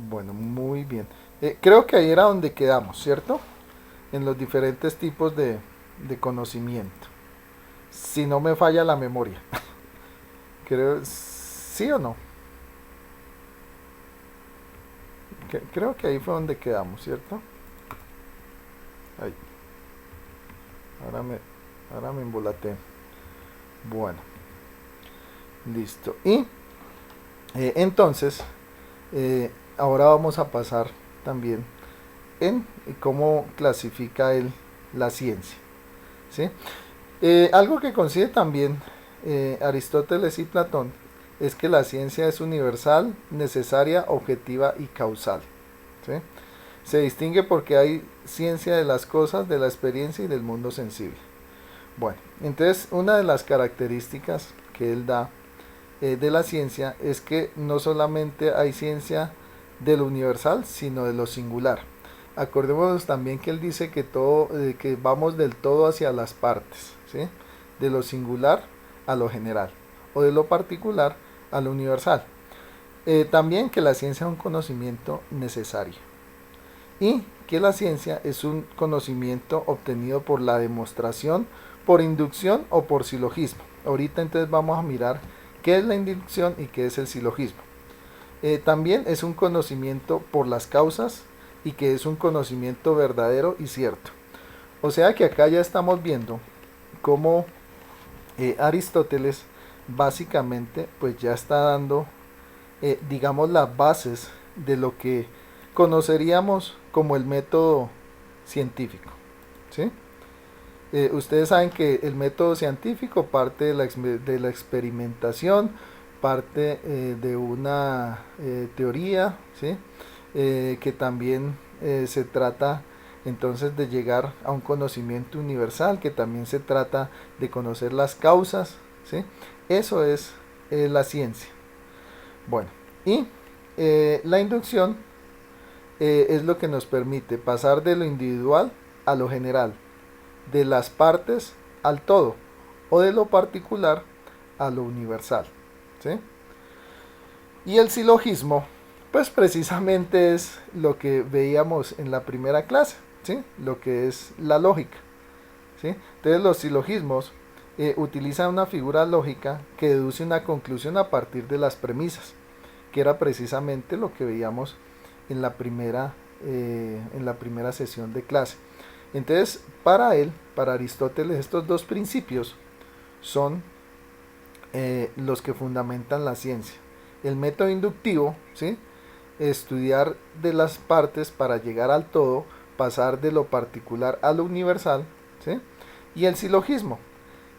Bueno, muy bien. Creo que ahí era donde quedamos, ¿cierto? En los diferentes tipos de conocimiento. Si no me falla la memoria. Creo, ¿sí o no? Creo que ahí fue donde quedamos, ¿cierto? Ahí, ahora me, ahora me embolaté. Bueno, listo. Y entonces, ahora vamos a pasar también en cómo clasifica él la ciencia, ¿sí? Algo que coincide también Aristóteles y Platón es que la ciencia es universal, necesaria, objetiva y causal, ¿sí? Se distingue porque hay ciencia de las cosas, de la experiencia y del mundo sensible. Bueno, entonces una de las características que él da de la ciencia es que no solamente hay ciencia de lo universal, sino de lo singular. Acordémonos también que él dice que todo, que vamos del todo hacia las partes, ¿sí? De lo singular a lo general, o de lo particular a lo universal. También que la ciencia es un conocimiento necesario y que la ciencia es un conocimiento obtenido por la demostración, por inducción o por silogismo. Ahorita entonces vamos a mirar qué es la inducción y qué es el silogismo. También es un conocimiento por las causas y que es un conocimiento verdadero y cierto. O sea que acá ya estamos viendo cómo Aristóteles básicamente pues ya está dando digamos las bases de lo que conoceríamos como el método científico, ¿sí? Ustedes saben que el método científico parte de la experimentación, parte de una teoría, ¿sí? Que también se trata entonces de llegar a un conocimiento universal, que también se trata de conocer las causas, ¿sí? Eso es la ciencia. Bueno, y la inducción es lo que nos permite pasar de lo individual a lo general, de las partes al todo, o de lo particular a lo universal, ¿sí? Y el silogismo, pues precisamente es lo que veíamos en la primera clase, ¿sí? Lo que es la lógica, ¿sí? Entonces los silogismos utilizan una figura lógica que deduce una conclusión a partir de las premisas, que era precisamente lo que veíamos en la primera sesión de clase. Entonces, para él, para Aristóteles, estos dos principios son los que fundamentan la ciencia. El método inductivo, ¿sí? Estudiar de las partes para llegar al todo, pasar de lo particular a lo universal, ¿sí? Y el silogismo,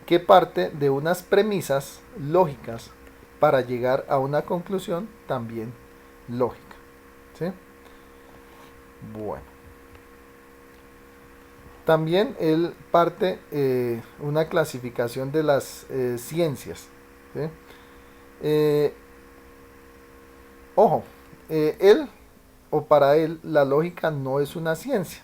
que parte de unas premisas lógicas para llegar a una conclusión también lógica, ¿sí? Bueno, también él parte una clasificación de las ciencias, ¿sí? Eh, Ojo, él o para él la lógica no es una ciencia,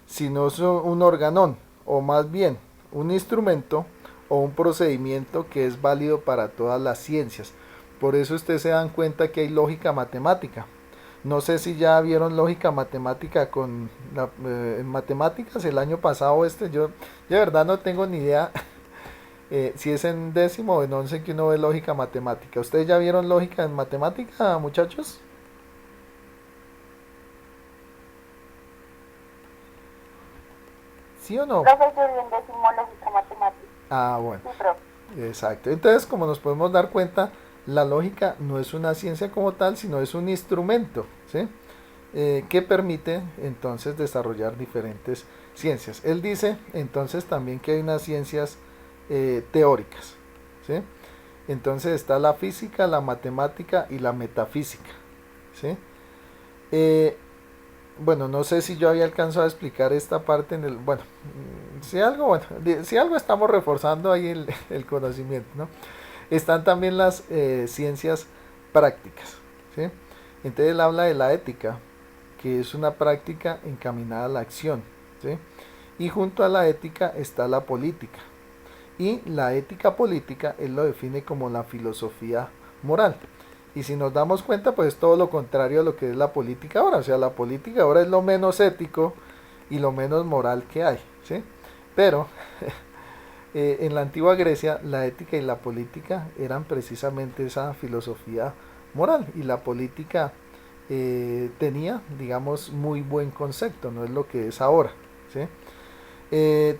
sino es un organón, o más bien un instrumento o un procedimiento que es válido para todas las ciencias. Por eso ustedes se dan cuenta que hay lógica matemática. No sé si ya vieron lógica matemática en matemáticas el año pasado yo de verdad no tengo ni idea si es en décimo o en once que uno ve lógica matemática. ¿Ustedes ya vieron lógica en matemática, muchachos? ¿Sí o no? Profe, yo vi en décimo lógica matemática. Ah, bueno, Sí, profe. exacto. Entonces, como nos podemos dar cuenta, la lógica no es una ciencia como tal, sino es un instrumento, ¿sí? Que permite entonces desarrollar diferentes ciencias. Él dice entonces también que hay unas ciencias teóricas, ¿sí? Entonces está la física, la matemática y la metafísica, ¿sí? Eh, bueno, no sé si yo había alcanzado a explicar esta parte en el, bueno, si algo, bueno, si algo estamos reforzando ahí el conocimiento, ¿no? Están también las ciencias prácticas, ¿sí? Entonces él habla de la ética, que es una práctica encaminada a la acción, ¿sí? Y junto a la ética está la política. Y la ética política él lo define como la filosofía moral. Y si nos damos cuenta, pues es todo lo contrario a lo que es la política ahora. O sea, la política ahora es lo menos ético y lo menos moral que hay, ¿sí? Pero en la antigua Grecia la ética y la política eran precisamente esa filosofía moral, y la política tenía, digamos, muy buen concepto, no es lo que es ahora, ¿sí?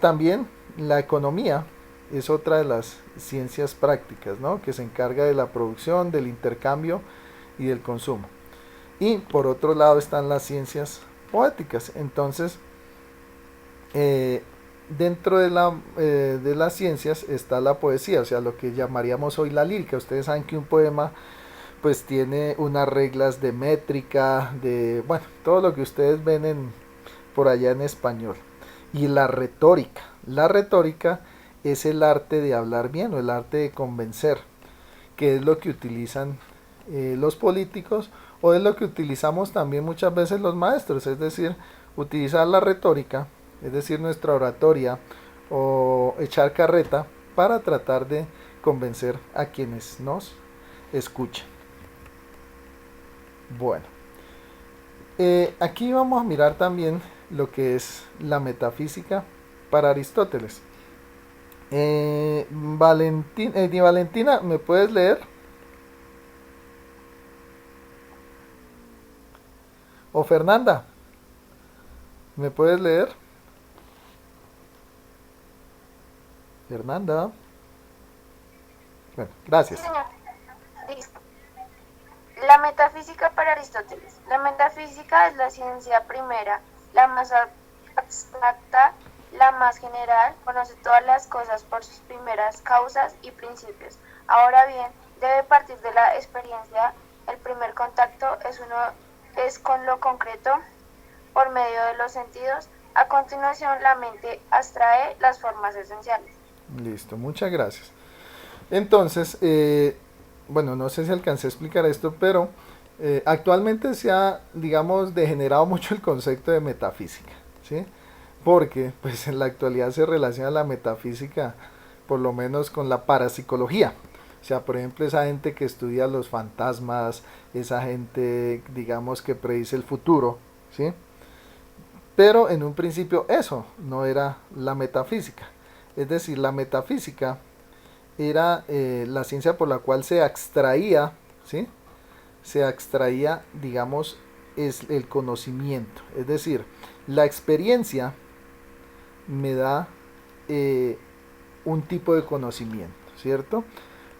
También la economía es otra de las ciencias prácticas, ¿no? Que se encarga de la producción, del intercambio y del consumo. Y por otro lado están las ciencias poéticas. Entonces, eh, dentro de las ciencias está la poesía, o sea, lo que llamaríamos hoy la lírica. Ustedes saben que un poema pues tiene unas reglas de métrica, de, bueno, todo lo que ustedes ven por allá en español. Y la retórica. La retórica es el arte de hablar bien o el arte de convencer, que es lo que utilizan los políticos, o es lo que utilizamos también muchas veces los maestros, es decir, utilizar la retórica, es decir, nuestra oratoria o echar carreta para tratar de convencer a quienes nos escuchan. Bueno, aquí vamos a mirar también lo que es la metafísica para Aristóteles. Valentina, ¿me puedes leer? O Fernanda, ¿me puedes leer? Fernanda. Bueno, Sí, gracias. señor. Listo. La metafísica para Aristóteles. La metafísica es la ciencia primera, la más abstracta, la más general, conoce todas las cosas por sus primeras causas y principios. Ahora bien, debe partir de la experiencia. El primer contacto es con lo concreto por medio de los sentidos. A continuación, la mente abstrae las formas esenciales. Listo, muchas gracias. Entonces, bueno, no sé si alcancé a explicar esto, pero actualmente se ha, digamos, degenerado mucho el concepto de metafísica, ¿sí? Porque, pues, en la actualidad se relaciona la metafísica, por lo menos, con la parapsicología. O sea, por ejemplo, esa gente que estudia los fantasmas, esa gente, digamos, que predice el futuro, ¿sí? Pero en un principio eso no era la metafísica. Es decir, la metafísica era la ciencia por la cual se extraía, ¿sí? Se extraía, digamos, es el conocimiento. Es decir, la experiencia me da eh, un tipo de conocimiento, ¿cierto?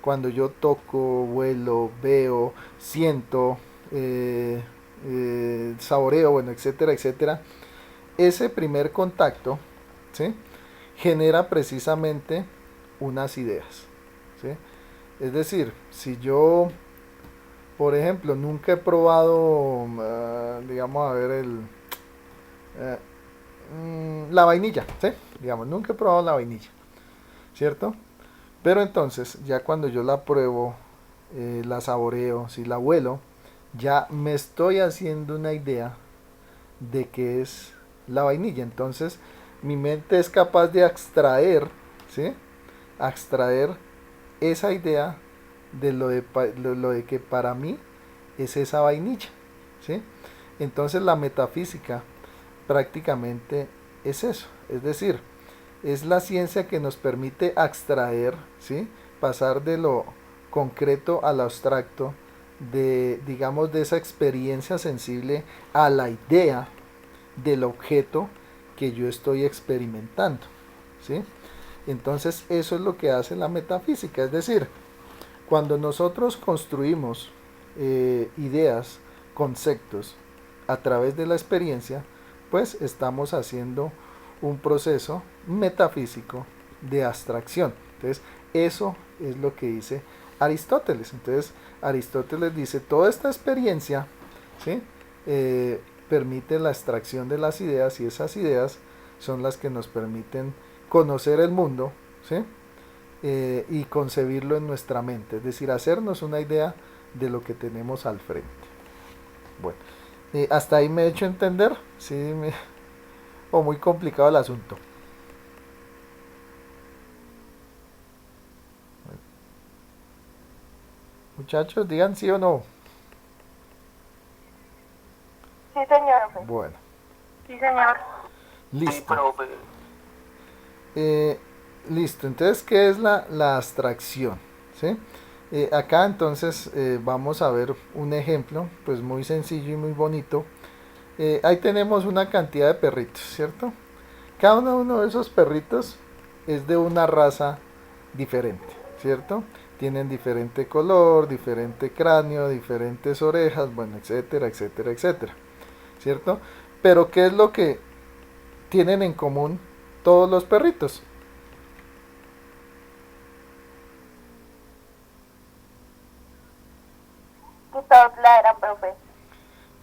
Cuando yo toco, vuelo, veo, siento, saboreo, bueno, etcétera, etcétera, ese primer contacto, ¿sí? Genera precisamente unas ideas, ¿sí? Es decir, si yo, por ejemplo, nunca he probado, digamos, a ver, la vainilla, ¿sí? Digamos, nunca he probado la vainilla, ¿cierto? Pero entonces, ya cuando yo la pruebo, la saboreo, si la huelo, ya me estoy haciendo una idea de qué es la vainilla. Entonces, mi mente es capaz de extraer, ¿sí? Extraer esa idea de lo de que para mí es esa vainilla, ¿sí? Entonces la metafísica prácticamente es eso, es decir, es la ciencia que nos permite extraer, ¿sí? Pasar de lo concreto al abstracto, de, digamos, de esa experiencia sensible a la idea del objeto que yo estoy experimentando, ¿sí? Entonces eso es lo que hace la metafísica, es decir, cuando nosotros construimos ideas, conceptos a través de la experiencia, pues estamos haciendo un proceso metafísico de abstracción. Entonces, eso es lo que dice Aristóteles. Entonces, Aristóteles dice, toda esta experiencia, ¿sí? Permite la extracción de las ideas, y esas ideas son las que nos permiten conocer el mundo, ¿sí? Y concebirlo en nuestra mente, es decir, hacernos una idea de lo que tenemos al frente. Bueno, hasta ahí me he hecho entender, sí, o muy complicado el asunto. Muchachos, digan sí o no. Sí, señor. Bueno, Sí, señor. Sí, listo. profe. Listo, entonces, ¿qué es la abstracción? ¿Sí? Acá entonces vamos a ver un ejemplo, pues muy sencillo y muy bonito. Ahí tenemos una cantidad de perritos, ¿cierto? Cada uno de esos perritos es de una raza diferente, ¿cierto? Tienen diferente color, diferente cráneo, diferentes orejas, bueno, etcétera, etcétera, etcétera, ¿cierto? Pero ¿qué es lo que tienen en común todos los perritos? Que todos ladran, profe.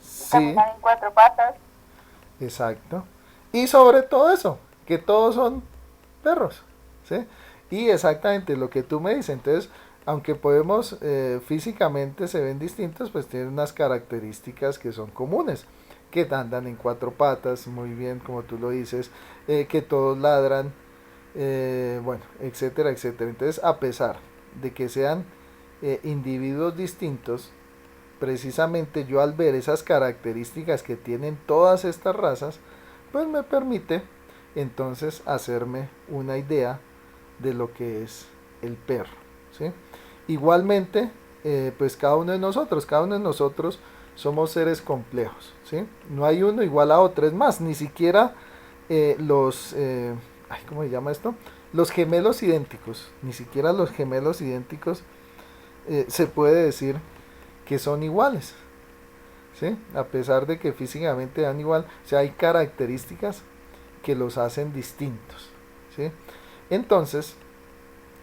Sí, Caminan en cuatro patas. exacto. Y sobre todo eso, que todos son perros, ¿sí? Y exactamente lo que tú me dices, entonces, aunque podemos físicamente se ven distintos, pues tienen unas características que son comunes, que andan en cuatro patas, muy bien, como tú lo dices, que todos ladran, bueno, etcétera, etcétera. Entonces, a pesar de que sean individuos distintos, precisamente yo al ver esas características que tienen todas estas razas, pues me permite entonces hacerme una idea de lo que es el perro, ¿sí? Igualmente, pues cada uno de nosotros somos seres complejos, ¿sí? No hay uno igual a otro, es más, ni siquiera ¿cómo se llama esto? Los gemelos idénticos, ni siquiera los gemelos idénticos se puede decir que son iguales, ¿sí? A pesar de que físicamente dan igual, o sea, hay características que los hacen distintos, ¿sí? Entonces,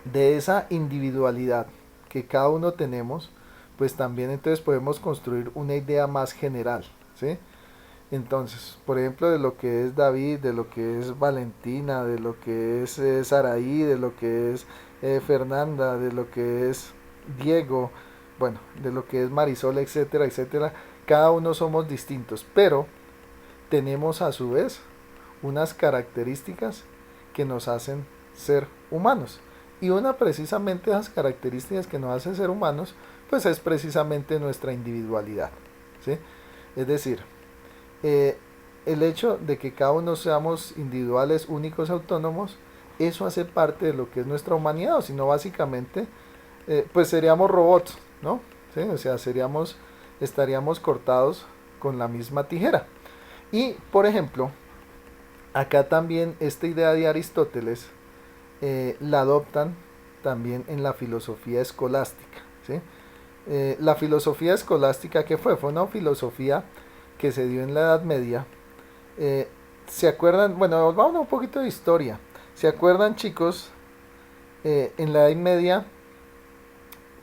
de esa individualidad que cada uno tenemos, pues también entonces podemos construir una idea más general, ¿sí? Entonces, por ejemplo, de lo que es David, de lo que es Valentina, de lo que es Saraí, de lo que es Fernanda, de lo que es Diego, bueno, de lo que es Marisol, etcétera, etcétera, cada uno somos distintos, pero tenemos a su vez unas características que nos hacen ser humanos. Y una precisamente de esas características que nos hacen ser humanos, pues es precisamente nuestra individualidad, ¿sí? Es decir, el hecho de que cada uno seamos individuales, únicos, autónomos, eso hace parte de lo que es nuestra humanidad, o si no básicamente, pues seríamos robots, ¿no? ¿Sí? O sea, estaríamos cortados con la misma tijera. Y, por ejemplo, acá también esta idea de Aristóteles la adoptan también en la filosofía escolástica, ¿sí? La filosofía escolástica, ¿qué fue? Fue una filosofía que se dio en la Edad Media. ¿Se acuerdan? Bueno, vamos a un poquito de historia. ¿Se acuerdan, chicos? En la Edad Media,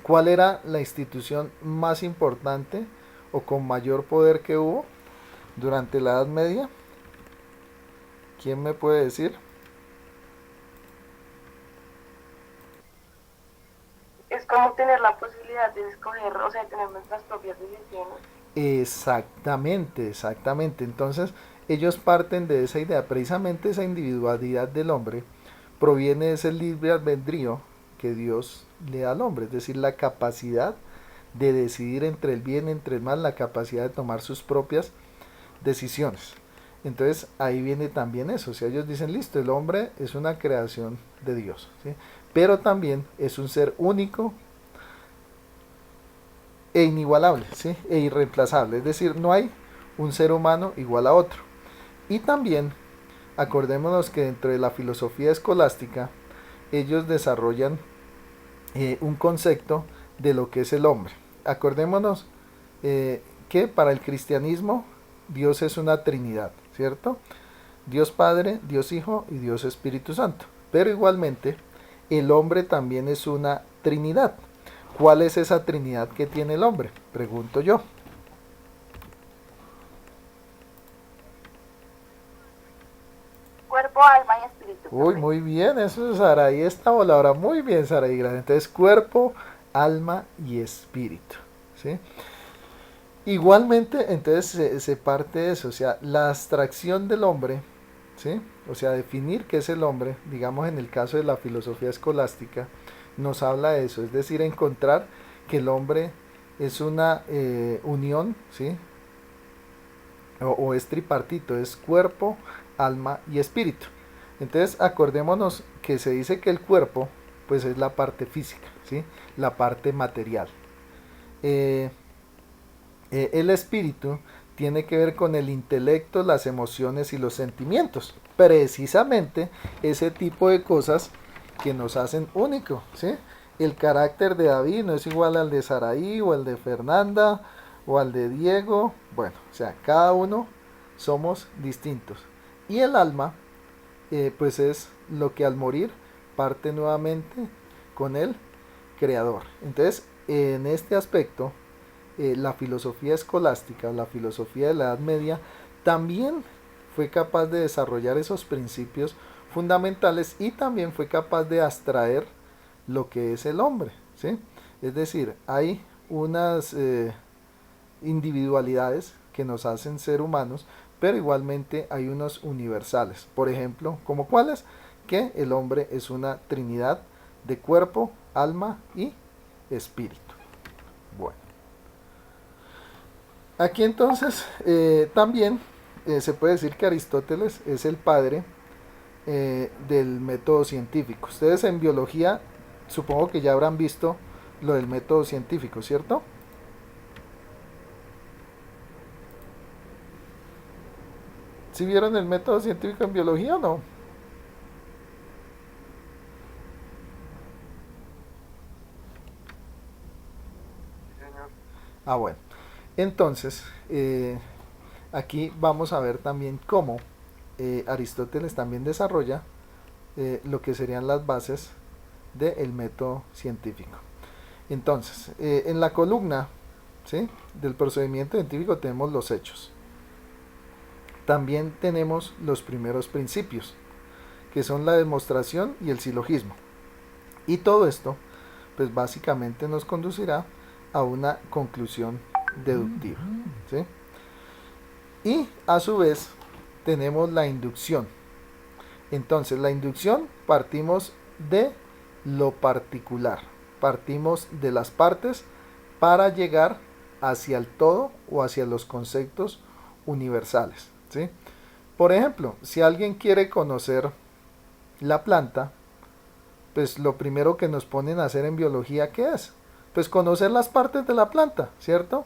¿cuál era la institución más importante o con mayor poder que hubo durante la Edad Media? ¿Quién me puede decir? Es como tener la posibilidad de escoger, o sea, tener nuestras propias decisiones. Exactamente, exactamente. Entonces, ellos parten de esa idea, precisamente esa individualidad del hombre proviene de ese libre albedrío que Dios le da al hombre, es decir, la capacidad de decidir entre el bien, entre el mal, la capacidad de tomar sus propias decisiones. Entonces ahí viene también eso, o sea, ellos dicen, listo, el hombre es una creación de Dios, ¿sí? Pero también es un ser único e inigualable, ¿sí? E irreemplazable, es decir, no hay un ser humano igual a otro. Y también acordémonos que dentro de la filosofía escolástica ellos desarrollan un concepto de lo que es el hombre. Acordémonos que para el cristianismo Dios es una trinidad, ¿cierto? Dios Padre, Dios Hijo y Dios Espíritu Santo. Pero igualmente el hombre también es una trinidad. ¿Cuál es esa trinidad que tiene el hombre? Pregunto yo. Cuerpo, alma y espíritu. Uy, muy bien, eso es Saraí, esta voladora, muy bien Saraí, entonces cuerpo, alma y espíritu, ¿sí? Igualmente, entonces se parte de eso, o sea, la abstracción del hombre, ¿sí? O sea, definir qué es el hombre, digamos en el caso de la filosofía escolástica, nos habla de eso, es decir, encontrar que el hombre es una unión, ¿sí? O es tripartito, es cuerpo, alma y espíritu. Entonces acordémonos que se dice que el cuerpo pues es la parte física, ¿sí? La parte material. Eh, el espíritu tiene que ver con el intelecto, las emociones y los sentimientos. Precisamente ese tipo de cosas que nos hacen único, ¿sí? El carácter de David no es igual al de Saraí o al de Fernanda o al de Diego. Bueno, o sea, cada uno somos distintos. Y el alma, pues es lo que al morir parte nuevamente con el creador. Entonces, en este aspecto, la filosofía escolástica, la filosofía de la Edad Media, también fue capaz de desarrollar esos principios fundamentales y también fue capaz de abstraer lo que es el hombre, ¿sí? Es decir, hay unas individualidades que nos hacen ser humanos, pero igualmente hay unos universales. Por ejemplo, ¿como cuáles? Que el hombre es una trinidad de cuerpo, alma y espíritu. Bueno. Aquí entonces también se puede decir que Aristóteles es el padre del método científico. Ustedes en biología supongo que ya habrán visto lo del método científico, ¿cierto? ¿Sí vieron el método científico en biología o no? Ah, bueno. Entonces, aquí vamos a ver también cómo Aristóteles también desarrolla lo que serían las bases del método científico. Entonces, en la columna, ¿sí?, del procedimiento científico tenemos los hechos. También tenemos los primeros principios, que son la demostración y el silogismo. Y todo esto, pues básicamente nos conducirá a una conclusión deductiva, ¿sí? Y a su vez tenemos la inducción. Entonces, la inducción partimos de lo particular, partimos de las partes para llegar hacia el todo o hacia los conceptos universales, ¿sí? Por ejemplo, si alguien quiere conocer la planta, pues lo primero que nos ponen a hacer en biología, ¿qué es? Pues conocer las partes de la planta, ¿cierto?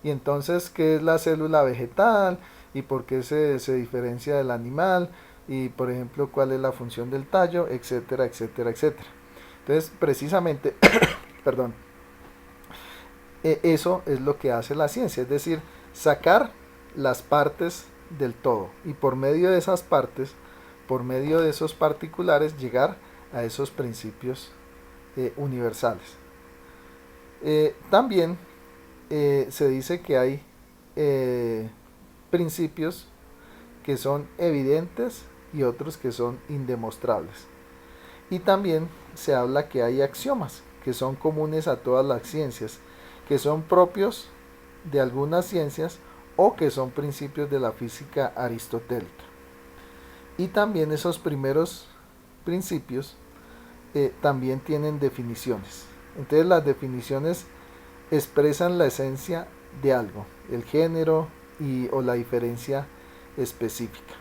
Y entonces, ¿qué es la célula vegetal? ¿Y por qué se diferencia del animal? Y, por ejemplo, ¿cuál es la función del tallo? Etcétera, etcétera, etcétera. Entonces, precisamente, perdón, eso es lo que hace la ciencia, es decir, sacar las partes del todo. Y por medio de esas partes, por medio de esos particulares, llegar a esos principios universales. También se dice que hay principios que son evidentes y otros que son indemostrables. Y también se habla que hay axiomas que son comunes a todas las ciencias, que son propios de algunas ciencias o que son principios de la física aristotélica. Y también esos primeros principios también tienen definiciones. Entonces las definiciones expresan la esencia de algo, el género o la diferencia específica.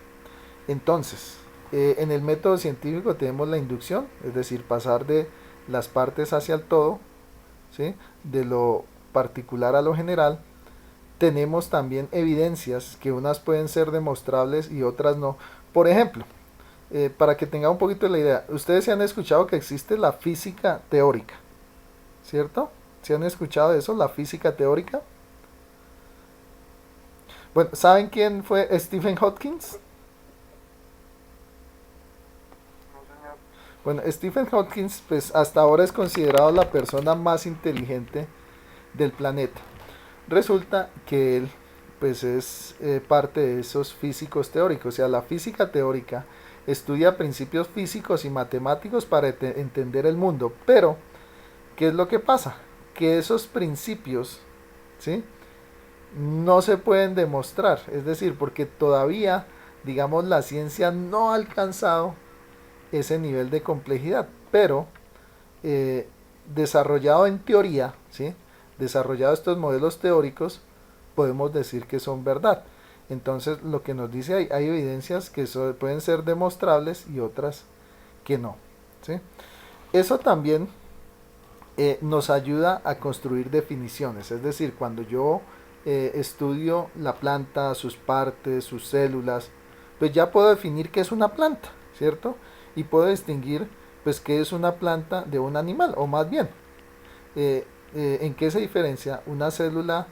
Entonces, en el método científico tenemos la inducción, es decir, pasar de las partes hacia el todo, ¿sí?, de lo particular a lo general. Tenemos también evidencias que unas pueden ser demostrables y otras no. Por ejemplo, para que tenga un poquito de la idea, ustedes se han escuchado que existe la física teórica, ¿cierto? ¿Se han escuchado de eso, la física teórica? Bueno, ¿saben quién fue Stephen Hawking? Bueno, Stephen Hawking pues hasta ahora es considerado la persona más inteligente del planeta. Resulta que él pues es parte de esos físicos teóricos. O sea, la física teórica estudia principios físicos y matemáticos para entender el mundo. Pero, ¿qué es lo que pasa? Que esos principios, ¿sí?, no se pueden demostrar. Es decir, porque todavía, digamos, la ciencia no ha alcanzado ese nivel de complejidad. Pero desarrollado en teoría, ¿sí? Desarrollado estos modelos teóricos, podemos decir que son verdad. Entonces, lo que nos dice hay evidencias que pueden ser demostrables y otras que no, ¿sí? Eso también nos ayuda a construir definiciones, es decir, cuando yo estudio la planta, sus partes, sus células, pues ya puedo definir qué es una planta, ¿cierto? Y puedo distinguir pues qué es una planta de un animal, o más bien, en qué se diferencia una célula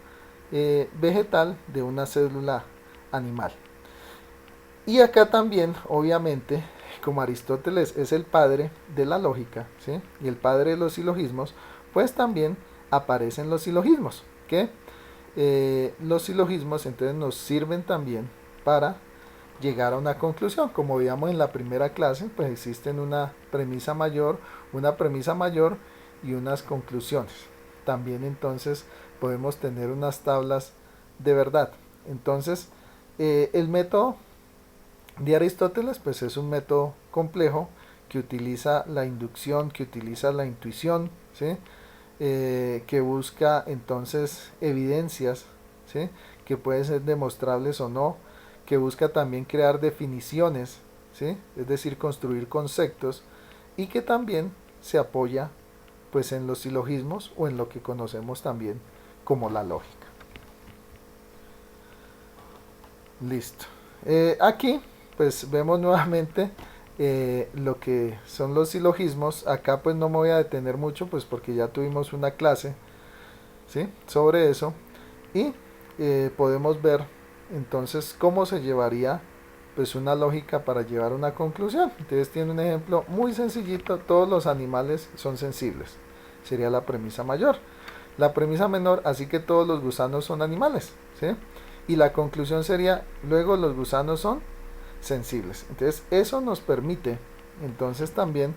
vegetal de una célula animal. Y acá también, obviamente, como Aristóteles es el padre de la lógica, ¿sí? Y el padre de los silogismos, pues también aparecen los silogismos, que los silogismos entonces nos sirven también para llegar a una conclusión. Como veíamos en la primera clase, pues existen una premisa mayor y unas conclusiones. También entonces podemos tener unas tablas de verdad. Entonces, el método de Aristóteles pues es un método complejo que utiliza la inducción, que utiliza la intuición, ¿sí? Que busca entonces evidencias, ¿sí? Que pueden ser demostrables o no, que busca también crear definiciones, ¿sí? Es decir, construir conceptos, y que también se apoya pues en los silogismos o en lo que conocemos también como la lógica. Listo. Aquí pues vemos nuevamente lo que son los silogismos. Acá pues no me voy a detener mucho pues porque ya tuvimos una clase, ¿sí? Sobre eso, y podemos ver entonces cómo se llevaría pues una lógica para llevar una conclusión. Entonces tiene un ejemplo muy sencillito: todos los animales son sensibles, sería la premisa mayor. La premisa menor: así que todos los gusanos son animales, ¿sí? Y la conclusión sería: luego los gusanos son sensibles. Entonces eso nos permite entonces también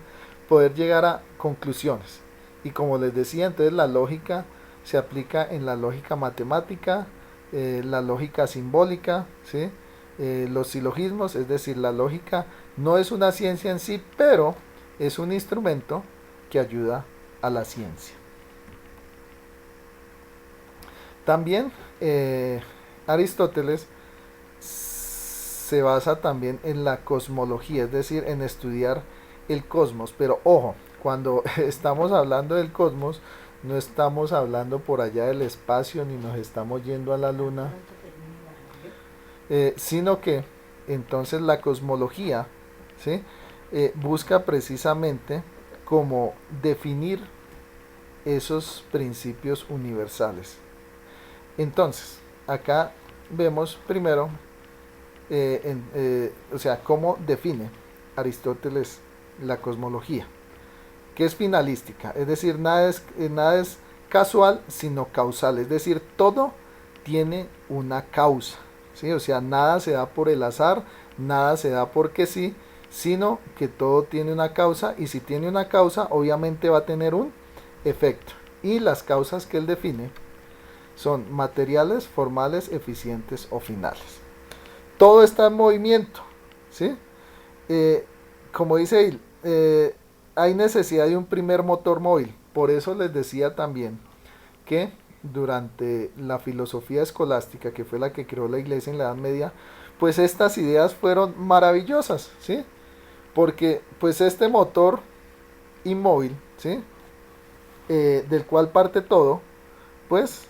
poder llegar a conclusiones. Y como les decía, entonces la lógica se aplica en la lógica matemática, la lógica simbólica, ¿sí? Los silogismos, es decir, la lógica no es una ciencia en sí, pero es un instrumento que ayuda a la ciencia. También Aristóteles se basa también en la cosmología, es decir, en estudiar el cosmos. Pero ojo, cuando estamos hablando del cosmos, no estamos hablando por allá del espacio ni nos estamos yendo a la luna, sino que entonces la cosmología, ¿sí? Busca precisamente como definir esos principios universales. Entonces, acá vemos primero, o sea, cómo define Aristóteles la cosmología, que es finalística, es decir, nada es casual, sino causal, es decir, todo tiene una causa, ¿sí? O sea, nada se da por el azar, nada se da porque sí, sino que todo tiene una causa, y si tiene una causa, obviamente va a tener un efecto. Y las causas que él define son materiales, formales, eficientes o finales. Todo está en movimiento, ¿sí? Como dice él, hay necesidad de un primer motor móvil. Por eso les decía también que durante la filosofía escolástica, que fue la que creó la iglesia en la Edad Media, pues estas ideas fueron maravillosas, ¿sí? Porque pues este motor inmóvil, ¿sí? Del cual parte todo, pues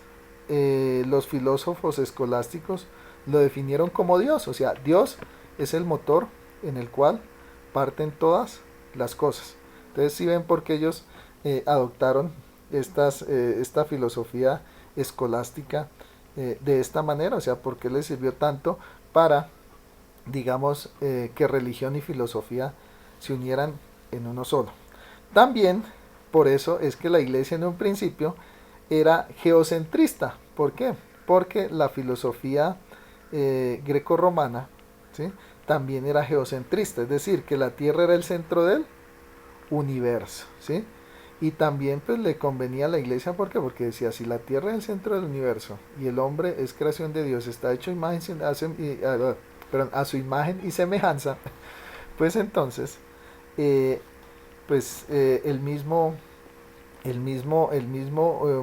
los filósofos escolásticos lo definieron como Dios. O sea, Dios es el motor en el cual parten todas las cosas. Entonces, si ven por qué ellos adoptaron esta filosofía escolástica de esta manera, o sea, por qué les sirvió tanto para, digamos, que religión y filosofía se unieran en uno solo. También por eso es que la iglesia en un principio era geocentrista. ¿Por qué? Porque la filosofía greco-romana, ¿sí? También era geocentrista, es decir, que la Tierra era el centro del universo, ¿sí? Y también pues le convenía a la iglesia, ¿por qué? Porque decía, si la Tierra es el centro del universo y el hombre es creación de Dios, está hecho a su imagen y semejanza, pues entonces el mismo el mismo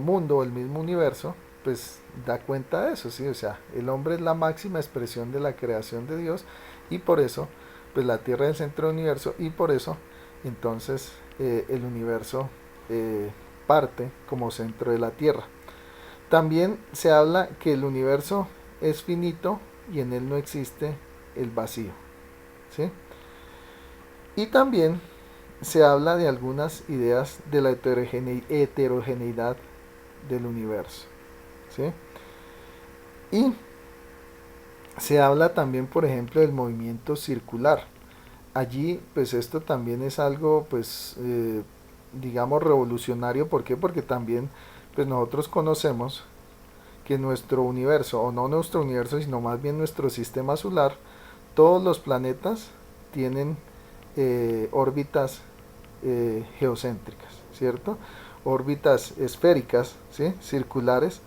mundo, el mismo universo, pues da cuenta de eso, ¿sí? O sea, el hombre es la máxima expresión de la creación de Dios y por eso, pues la Tierra es el centro del universo y por eso, entonces, el universo parte como centro de la Tierra. También se habla que el universo es finito y en él no existe el vacío, ¿sí? Y también se habla de algunas ideas de la heterogeneidad del universo, ¿sí? Y se habla también, por ejemplo, del movimiento circular. Allí, pues esto también es algo, pues, digamos, revolucionario. ¿Por qué? Porque también, pues nosotros conocemos que nuestro universo, o no nuestro universo, sino más bien nuestro sistema solar, todos los planetas tienen órbitas geocéntricas, ¿cierto? Órbitas esféricas, ¿sí? Circulares,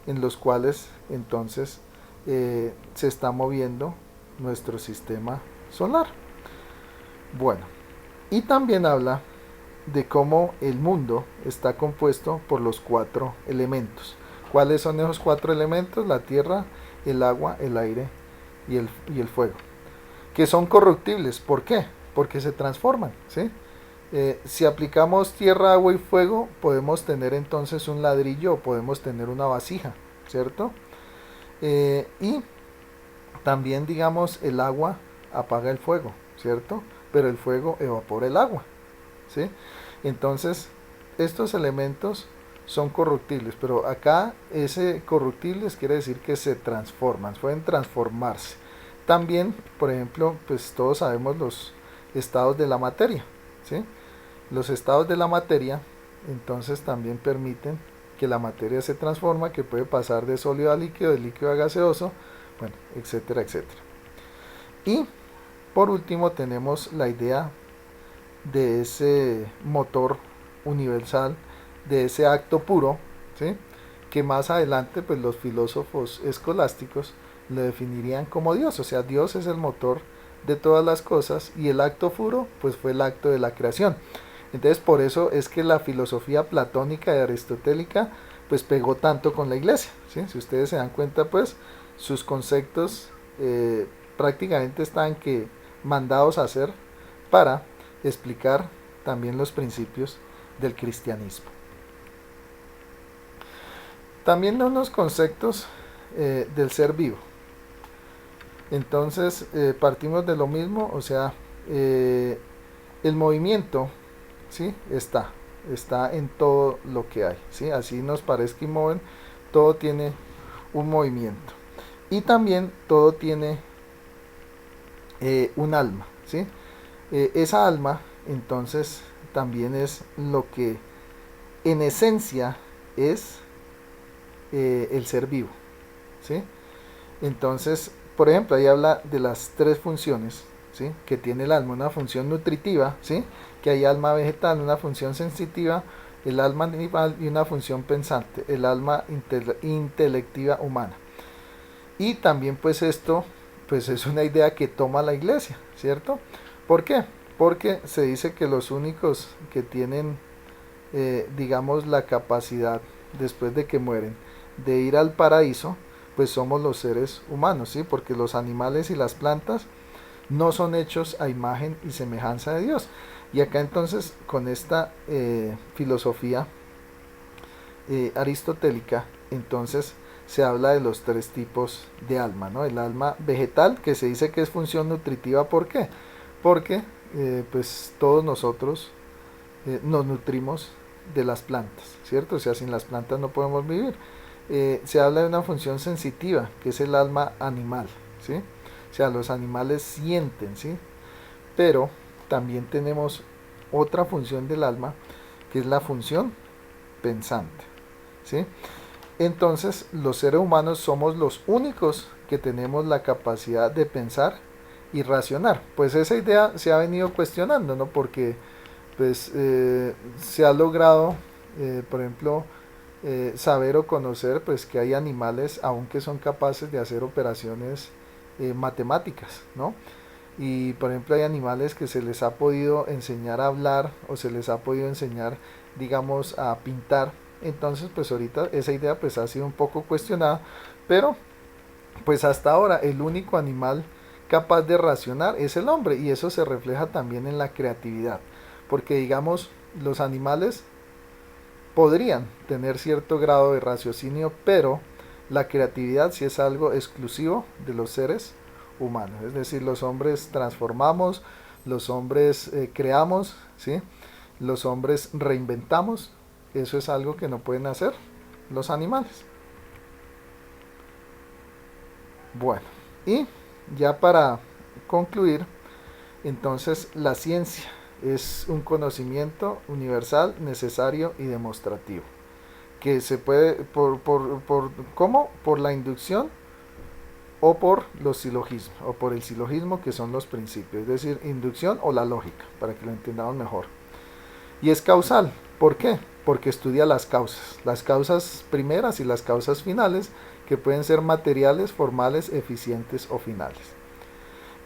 en los cuales entonces se está moviendo nuestro sistema solar. Bueno, y también habla de cómo el mundo está compuesto por los 4 elementos. ¿Cuáles son esos 4 elementos? La tierra, el agua, el aire y el fuego. Que son corruptibles. ¿Por qué? Porque se transforman, ¿sí? Si aplicamos tierra, agua y fuego, podemos tener entonces un ladrillo o podemos tener una vasija, ¿cierto? Y también, digamos, el agua apaga el fuego, ¿cierto? Pero el fuego evapora el agua, ¿sí? Entonces, estos elementos son corruptibles, pero acá ese corruptibles quiere decir que se transforman, pueden transformarse. También, por ejemplo, pues todos sabemos los estados de la materia, ¿sí? Los estados de la materia entonces también permiten que la materia se transforma, que puede pasar de sólido a líquido, de líquido a gaseoso, bueno, etcétera, etcétera. Y por último tenemos la idea de ese motor universal, de ese acto puro, ¿sí? Que más adelante pues los filósofos escolásticos lo definirían como Dios, o sea, Dios es el motor de todas las cosas y el acto puro pues fue el acto de la creación. Entonces por eso es que la filosofía platónica y aristotélica pues pegó tanto con la iglesia, ¿sí? Si ustedes se dan cuenta pues sus conceptos prácticamente están que mandados a hacer para explicar también los principios del cristianismo. También unos conceptos del ser vivo. Entonces partimos de lo mismo, o sea, el movimiento, ¿sí? Está en todo lo que hay, ¿sí? Así nos parezca inmóvil, todo tiene un movimiento. Y también todo tiene un alma, ¿sí? Esa alma entonces también es lo que en esencia es el ser vivo, ¿sí? Entonces, por ejemplo, ahí habla de las 3 funciones, ¿sí? Que tiene el alma: una función nutritiva, ¿sí? Que hay alma vegetal, una función sensitiva, el alma animal, y una función pensante, el alma intelectiva humana. Y también pues esto pues es una idea que toma la iglesia, ¿cierto? ¿Por qué? Porque se dice que los únicos que tienen digamos la capacidad después de que mueren de ir al paraíso pues somos los seres humanos, ¿sí? Porque los animales y las plantas no son hechos a imagen y semejanza de Dios. Y acá entonces con esta filosofía aristotélica entonces se habla de los 3 tipos de alma, ¿no? El alma vegetal, que se dice que es función nutritiva. ¿Por qué? Porque pues todos nosotros nos nutrimos de las plantas, ¿cierto? O sea, sin las plantas no podemos vivir. Se habla de una función sensitiva, que es el alma animal, ¿sí? O sea, los animales sienten, ¿sí? Pero también tenemos otra función del alma, que es la función pensante, ¿sí? Entonces, los seres humanos somos los únicos que tenemos la capacidad de pensar y racionar. Pues esa idea se ha venido cuestionando, ¿no? Porque pues se ha logrado, por ejemplo, saber o conocer pues que hay animales aún que son capaces de hacer operaciones matemáticas, ¿no? y por ejemplo hay animales que se les ha podido enseñar a hablar o se les ha podido enseñar, digamos, a pintar. Entonces pues ahorita esa idea pues ha sido un poco cuestionada, pero pues hasta ahora el único animal capaz de racionar es el hombre, y eso se refleja también en la creatividad, porque digamos los animales podrían tener cierto grado de raciocinio, pero la creatividad sí es algo exclusivo de los seres humanos. Es decir, los hombres transformamos, los hombres creamos, ¿sí? Los hombres reinventamos. Eso es algo que no pueden hacer los animales. Bueno, y ya para concluir, entonces la ciencia es un conocimiento universal, necesario y demostrativo, que se puede, ¿cómo? Por la inducción o por los silogismos, o por el silogismo, que son los principios, es decir, inducción o la lógica, para que lo entendamos mejor. Y es causal, ¿por qué? Porque estudia las causas primeras y las causas finales, que pueden ser materiales, formales, eficientes o finales.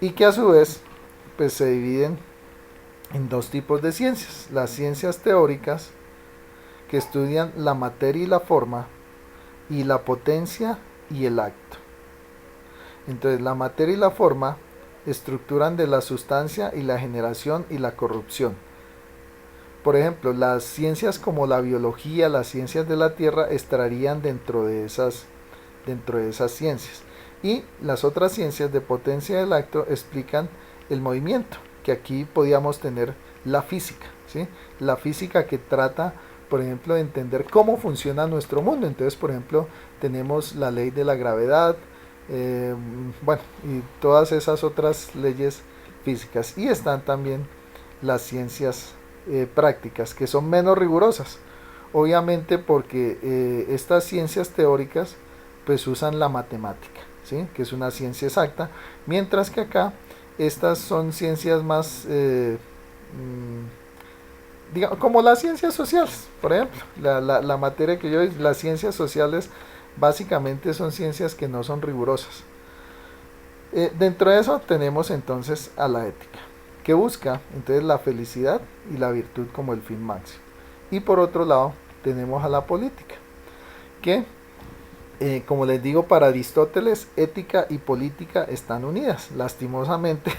Y que a su vez pues se dividen en dos tipos de ciencias: las ciencias teóricas, que estudian la materia y la forma, y la potencia y el acto. Entonces la materia y la forma estructuran de la sustancia y la generación y la corrupción. Por ejemplo, las ciencias como la biología, las ciencias de la tierra estarían dentro de esas ciencias. Y las otras ciencias de potencia del acto explican el movimiento, que aquí podíamos tener la física, ¿sí? La física que trata, por ejemplo, de entender cómo funciona nuestro mundo. Entonces, por ejemplo, tenemos la ley de la gravedad, bueno, y todas esas otras leyes físicas. Y están también las ciencias prácticas, que son menos rigurosas, obviamente porque estas ciencias teóricas pues usan la matemática, ¿sí? Que es una ciencia exacta, mientras que acá estas son ciencias más, digamos, como las ciencias sociales, por ejemplo, la materia que yo, las ciencias sociales básicamente son ciencias que no son rigurosas. Dentro de eso tenemos entonces a la ética, que busca entonces la felicidad y la virtud como el fin máximo. Y por otro lado tenemos a la política, que como les digo, para Aristóteles ética y política están unidas. Lastimosamente,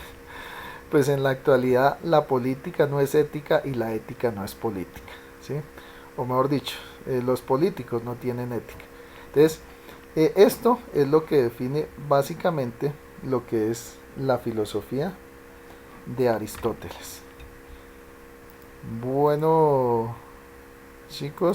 pues en la actualidad la política no es ética y la ética no es política, ¿sí? O mejor dicho, los políticos no tienen ética. Entonces, esto es lo que define básicamente lo que es la filosofía de Aristóteles. Bueno, chicos.